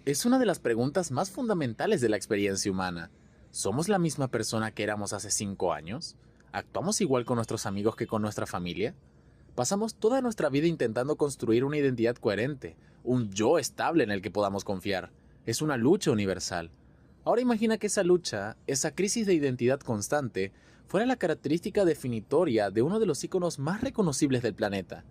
Es una de las preguntas más fundamentales de la experiencia humana. ¿Somos la misma persona que éramos hace 5 años? ¿Actuamos igual con nuestros amigos que con nuestra familia? Pasamos toda nuestra vida intentando construir una identidad coherente, un yo estable en el que podamos confiar. Es una lucha universal. Ahora imagina que esa lucha, esa crisis de identidad constante, fuera la característica definitoria de uno de los íconos más reconocibles del planeta.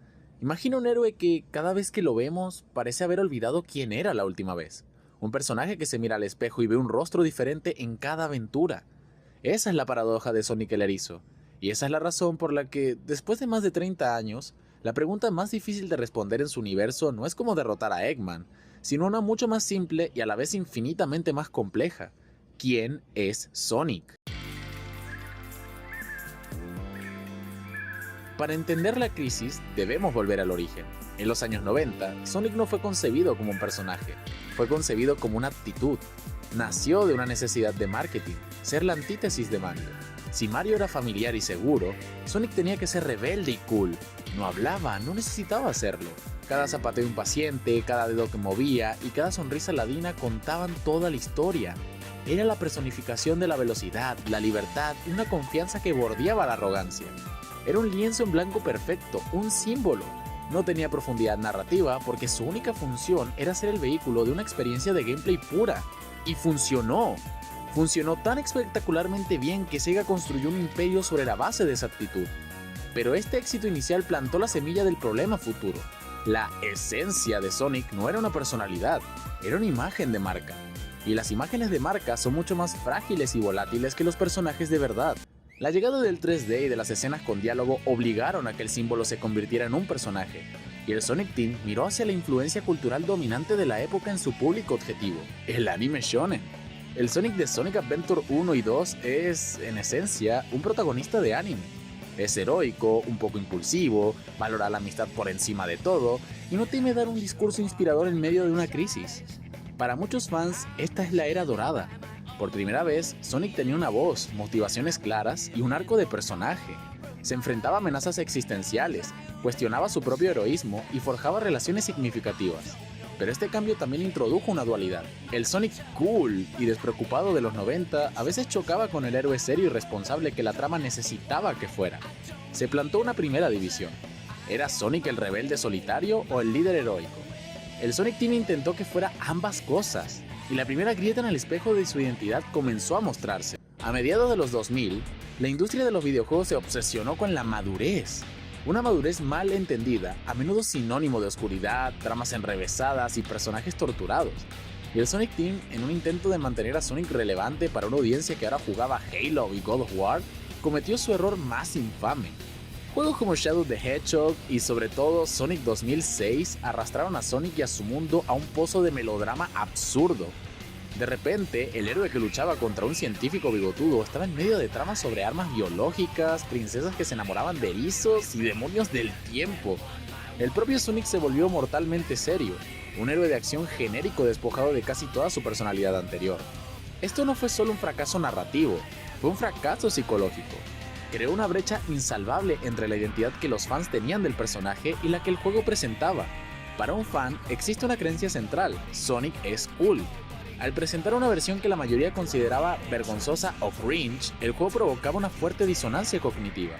Imagina un héroe que, cada vez que lo vemos, parece haber olvidado quién era la última vez. Un personaje que se mira al espejo y ve un rostro diferente en cada aventura. Esa es la paradoja de Sonic el Erizo. Y esa es la razón por la que, después de más de 30 años, la pregunta más difícil de responder en su universo no es cómo derrotar a Eggman, sino una mucho más simple y a la vez infinitamente más compleja. ¿Quién es Sonic? Para entender la crisis, debemos volver al origen. En los años 90, Sonic no fue concebido como un personaje, fue concebido como una actitud. Nació de una necesidad de marketing, ser la antítesis de Mario. Si Mario era familiar y seguro, Sonic tenía que ser rebelde y cool. No hablaba, no necesitaba hacerlo. Cada zapateo impaciente, cada dedo que movía y cada sonrisa ladina contaban toda la historia. Era la personificación de la velocidad, la libertad y una confianza que bordeaba la arrogancia. Era un lienzo en blanco perfecto, un símbolo. No tenía profundidad narrativa porque su única función era ser el vehículo de una experiencia de gameplay pura. Y funcionó. Funcionó tan espectacularmente bien que Sega construyó un imperio sobre la base de esa actitud. Pero este éxito inicial plantó la semilla del problema futuro. La esencia de Sonic no era una personalidad, era una imagen de marca. Y las imágenes de marca son mucho más frágiles y volátiles que los personajes de verdad. La llegada del 3D y de las escenas con diálogo obligaron a que el símbolo se convirtiera en un personaje, y el Sonic Team miró hacia la influencia cultural dominante de la época en su público objetivo, el anime shonen. El Sonic de Sonic Adventure 1 y 2 es, en esencia, un protagonista de anime. Es heroico, un poco impulsivo, valora la amistad por encima de todo, y no teme dar un discurso inspirador en medio de una crisis. Para muchos fans, esta es la era dorada. Por primera vez, Sonic tenía una voz, motivaciones claras y un arco de personaje. Se enfrentaba a amenazas existenciales, cuestionaba su propio heroísmo y forjaba relaciones significativas. Pero este cambio también introdujo una dualidad. El Sonic cool y despreocupado de los 90 a veces chocaba con el héroe serio y responsable que la trama necesitaba que fuera. Se plantó una primera división. ¿Era Sonic el rebelde solitario o el líder heroico? El Sonic Team intentó que fuera ambas cosas, y la primera grieta en el espejo de su identidad comenzó a mostrarse. A mediados de los 2000, la industria de los videojuegos se obsesionó con la madurez. Una madurez mal entendida, a menudo sinónimo de oscuridad, tramas enrevesadas y personajes torturados. Y el Sonic Team, en un intento de mantener a Sonic relevante para una audiencia que ahora jugaba Halo y God of War, cometió su error más infame. Juegos como Shadow the Hedgehog y sobre todo Sonic 2006 arrastraron a Sonic y a su mundo a un pozo de melodrama absurdo. De repente, el héroe que luchaba contra un científico bigotudo estaba en medio de tramas sobre armas biológicas, princesas que se enamoraban de erizos y demonios del tiempo. El propio Sonic se volvió mortalmente serio, un héroe de acción genérico despojado de casi toda su personalidad anterior. Esto no fue solo un fracaso narrativo, fue un fracaso psicológico. Creó una brecha insalvable entre la identidad que los fans tenían del personaje y la que el juego presentaba. Para un fan, existe una creencia central: Sonic es cool. Al presentar una versión que la mayoría consideraba vergonzosa o cringe, el juego provocaba una fuerte disonancia cognitiva.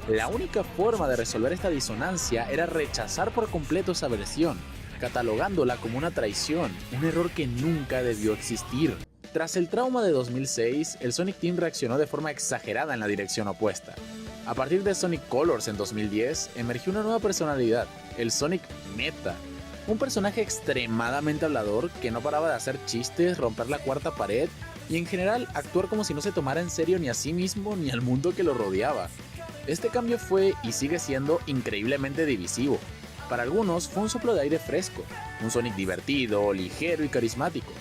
La única forma de resolver esta disonancia era rechazar por completo esa versión, catalogándola como una traición, un error que nunca debió existir. Tras el trauma de 2006, el Sonic Team reaccionó de forma exagerada en la dirección opuesta. A partir de Sonic Colors en 2010, emergió una nueva personalidad, el Sonic Meta. Un personaje extremadamente hablador que no paraba de hacer chistes, romper la cuarta pared y en general actuar como si no se tomara en serio ni a sí mismo ni al mundo que lo rodeaba. Este cambio fue y sigue siendo increíblemente divisivo. Para algunos fue un soplo de aire fresco, un Sonic divertido, ligero y carismático.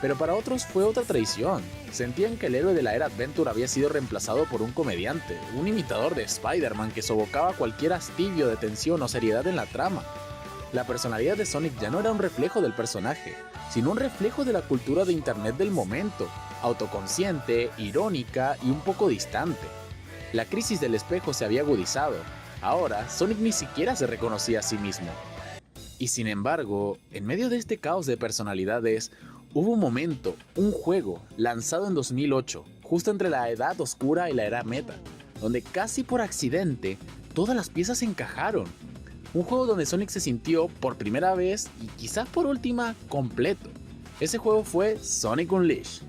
Pero para otros fue otra traición. Sentían que el héroe de la era Adventure había sido reemplazado por un comediante, un imitador de Spider-Man que sofocaba cualquier hastío de tensión o seriedad en la trama. La personalidad de Sonic ya no era un reflejo del personaje, sino un reflejo de la cultura de internet del momento, autoconsciente, irónica y un poco distante. La crisis del espejo se había agudizado. Ahora, Sonic ni siquiera se reconocía a sí mismo. Y sin embargo, en medio de este caos de personalidades, Hubo un momento, un juego, lanzado en 2008, justo entre la edad oscura y la era meta, donde casi por accidente, todas las piezas encajaron. Un juego donde Sonic se sintió por primera vez y quizás por última completo. Ese juego fue Sonic Unleashed.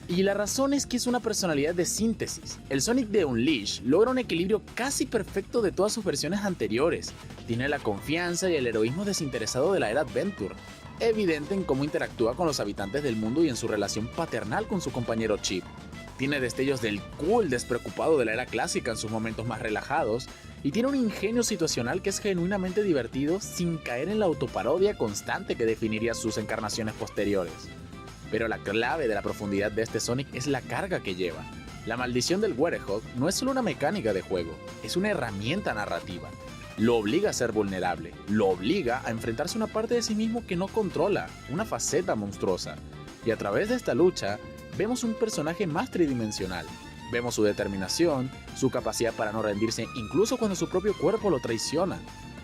Y la razón es que es una personalidad de síntesis. El Sonic de Unleashed logra un equilibrio casi perfecto de todas sus versiones anteriores. Tiene la confianza y el heroísmo desinteresado de la era Adventure, evidente en cómo interactúa con los habitantes del mundo y en su relación paternal con su compañero Chip. Tiene destellos del cool despreocupado de la era clásica en sus momentos más relajados, y tiene un ingenio situacional que es genuinamente divertido sin caer en la autoparodia constante que definiría sus encarnaciones posteriores. Pero la clave de la profundidad de este Sonic es la carga que lleva. La maldición del Werehog no es solo una mecánica de juego, es una herramienta narrativa. Lo obliga a ser vulnerable, lo obliga a enfrentarse a una parte de sí mismo que no controla, una faceta monstruosa. Y a través de esta lucha, vemos un personaje más tridimensional. Vemos su determinación, su capacidad para no rendirse incluso cuando su propio cuerpo lo traiciona.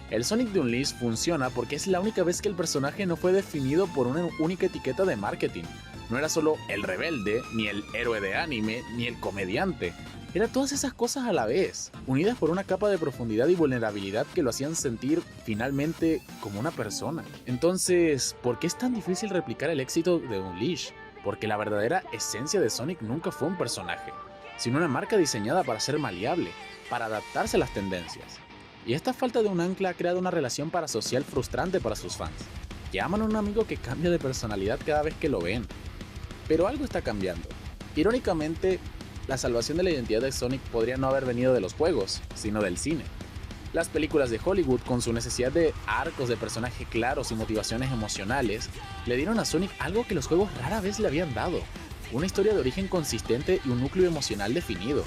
El Sonic de Unleashed funciona porque es la única vez que el personaje no fue definido por una única etiqueta de marketing. No era solo el rebelde, ni el héroe de anime, ni el comediante. Era todas esas cosas a la vez, unidas por una capa de profundidad y vulnerabilidad que lo hacían sentir finalmente como una persona. Entonces, ¿por qué es tan difícil replicar el éxito de Unleashed? Porque la verdadera esencia de Sonic nunca fue un personaje, sino una marca diseñada para ser maleable, para adaptarse a las tendencias. Y esta falta de un ancla ha creado una relación parasocial frustrante para sus fans, que aman a un amigo que cambia de personalidad cada vez que lo ven. Pero algo está cambiando. Irónicamente, la salvación de la identidad de Sonic podría no haber venido de los juegos, sino del cine. Las películas de Hollywood, con su necesidad de arcos de personaje claros y motivaciones emocionales, le dieron a Sonic algo que los juegos rara vez le habían dado: una historia de origen consistente y un núcleo emocional definido.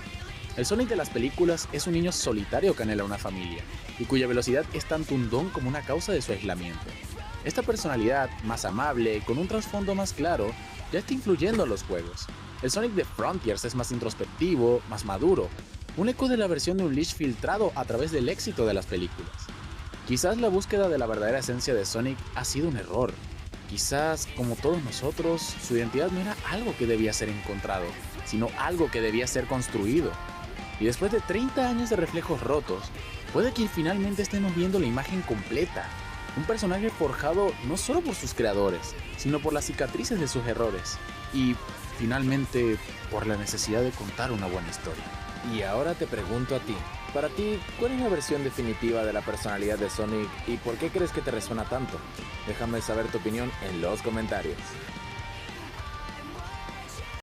El Sonic de las películas es un niño solitario que anhela una familia, y cuya velocidad es tanto un don como una causa de su aislamiento. Esta personalidad, más amable, con un trasfondo más claro, ya está influyendo en los juegos. El Sonic de Frontiers es más introspectivo, más maduro, un eco de la versión de Unleashed filtrado a través del éxito de las películas. Quizás la búsqueda de la verdadera esencia de Sonic ha sido un error. Quizás, como todos nosotros, su identidad no era algo que debía ser encontrado, sino algo que debía ser construido. Y después de 30 años de reflejos rotos, puede que finalmente estemos viendo la imagen completa. Un personaje forjado no solo por sus creadores, sino por las cicatrices de sus errores. Y, finalmente, por la necesidad de contar una buena historia. Y ahora te pregunto a ti, para ti, ¿cuál es la versión definitiva de la personalidad de Sonic y por qué crees que te resuena tanto? Déjame saber tu opinión en los comentarios.